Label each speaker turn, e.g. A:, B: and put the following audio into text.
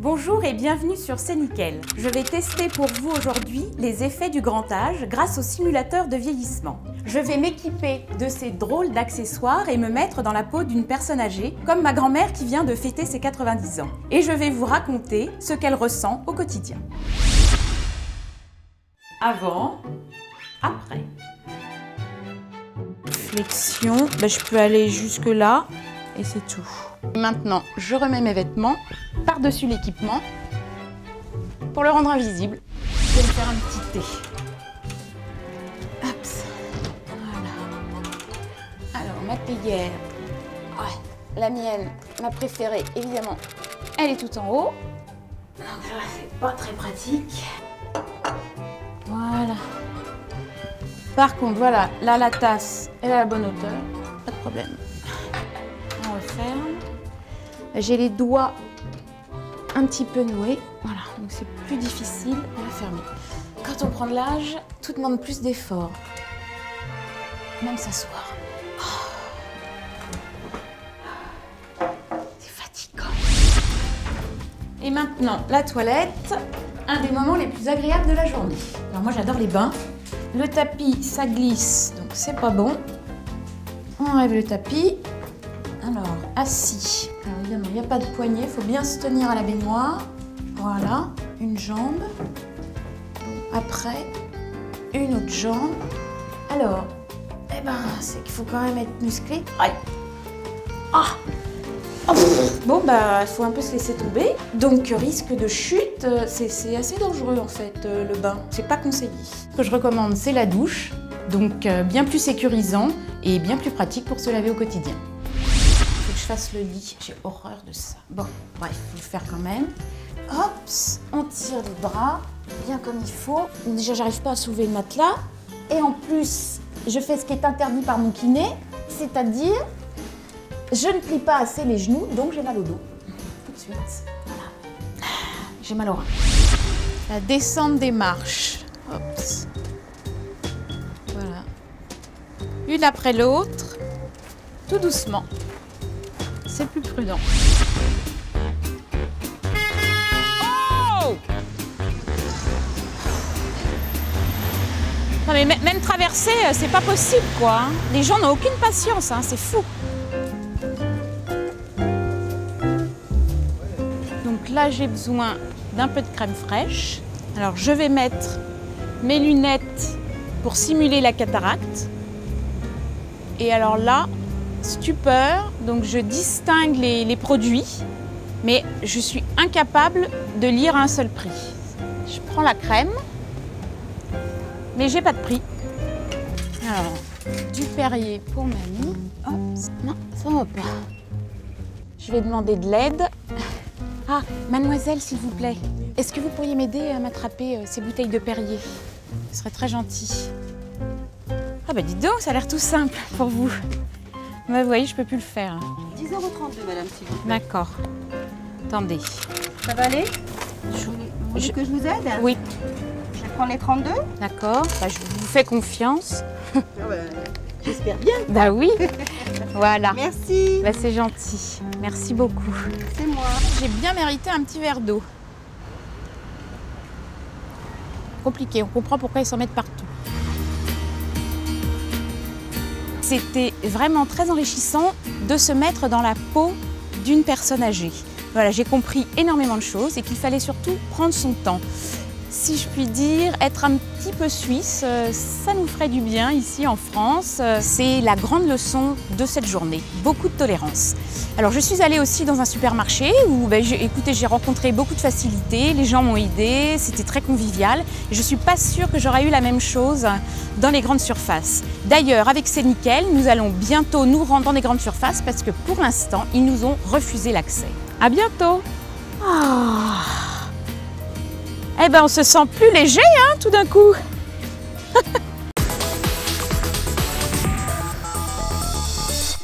A: Bonjour et bienvenue sur C'est Nickel. Je vais tester pour vous aujourd'hui les effets du grand âge grâce au simulateur de vieillissement. Je vais m'équiper de ces drôles d'accessoires et me mettre dans la peau d'une personne âgée, comme ma grand-mère qui vient de fêter ses 90 ans. Et je vais vous raconter ce qu'elle ressent au quotidien. Avant, après. Flexion, je peux aller jusque là et c'est tout. Maintenant, je remets mes vêtements par-dessus l'équipement pour le rendre invisible. Je vais me faire un petit thé. Hop. Voilà. Alors, ma théière, la mienne, ma préférée, évidemment, elle est tout en haut. Donc là, c'est pas très pratique. Voilà. Par contre, voilà, là, la tasse, elle est à la bonne hauteur. Pas de problème. On referme. J'ai les doigts un petit peu noués, voilà, donc c'est plus difficile à la fermer. Quand on prend de l'âge, tout demande plus d'efforts, même s'asseoir. C'est fatigant. Et maintenant, la toilette, un des moments les plus agréables de la journée. Alors moi j'adore les bains. Le tapis, ça glisse, donc c'est pas bon. On enlève le tapis. Alors, assis. Alors évidemment, il n'y a pas de poignée, il faut bien se tenir à la baignoire. Voilà, une jambe. Après, une autre jambe. Alors, c'est qu'il faut quand même être musclé. Aïe. Bon, il faut un peu se laisser tomber. Donc, risque de chute, c'est assez dangereux en fait, le bain. C'est pas conseillé. Ce que je recommande, c'est la douche. Donc, bien plus sécurisant et bien plus pratique pour se laver au quotidien. Fasse le lit, j'ai horreur de ça. Bon, bref, il faut le faire quand même. Hop, on tire les bras, bien comme il faut. Déjà, j'arrive pas à soulever le matelas. Et en plus, je fais ce qui est interdit par mon kiné, c'est-à-dire, je ne plie pas assez les genoux, donc j'ai mal au dos. Tout de suite, voilà. J'ai mal au rein. La descente des marches. Hop. Voilà. Une après l'autre, tout doucement. C'est plus prudent. Oh! Non mais même traverser, c'est pas possible quoi. Les gens n'ont aucune patience, c'est fou. Donc là, j'ai besoin d'un peu de crème fraîche. Alors je vais mettre mes lunettes pour simuler la cataracte. Et alors là, stupeur, donc je distingue les produits, mais je suis incapable de lire un seul prix. Je prends la crème, mais j'ai pas de prix. Alors, du Perrier pour mamie. Hop, non, ça va pas. Je vais demander de l'aide. Ah, mademoiselle, s'il vous plaît, est-ce que vous pourriez m'aider à m'attraper ces bouteilles de Perrier? Ce serait très gentil. Ah dites donc, ça a l'air tout simple pour vous. Vous voyez, je peux plus le faire.
B: 10,32 € madame, s'il vous plaît.
A: D'accord. Attendez.
B: Ça va aller? Vous voulez que je vous aide?
A: Oui.
B: Je vais prendre les 32.
A: D'accord. Je vous fais confiance.
B: J'espère bien.
A: Oui. Voilà.
B: Merci.
A: C'est gentil. Merci beaucoup.
B: C'est moi.
A: J'ai bien mérité un petit verre d'eau. Compliqué, on comprend pourquoi ils s'en mettent partout. C'était vraiment très enrichissant de se mettre dans la peau d'une personne âgée. Voilà, j'ai compris énormément de choses et qu'il fallait surtout prendre son temps. Si je puis dire, être un petit peu suisse, ça nous ferait du bien ici en France. C'est la grande leçon de cette journée, beaucoup de tolérance. Alors je suis allée aussi dans un supermarché où écoutez, j'ai rencontré beaucoup de facilité, les gens m'ont aidée, c'était très convivial. Je ne suis pas sûre que j'aurais eu la même chose dans les grandes surfaces. D'ailleurs, avec C'est Nickel, nous allons bientôt nous rendre dans les grandes surfaces parce que pour l'instant, ils nous ont refusé l'accès. À bientôt. On se sent plus léger, tout d'un coup.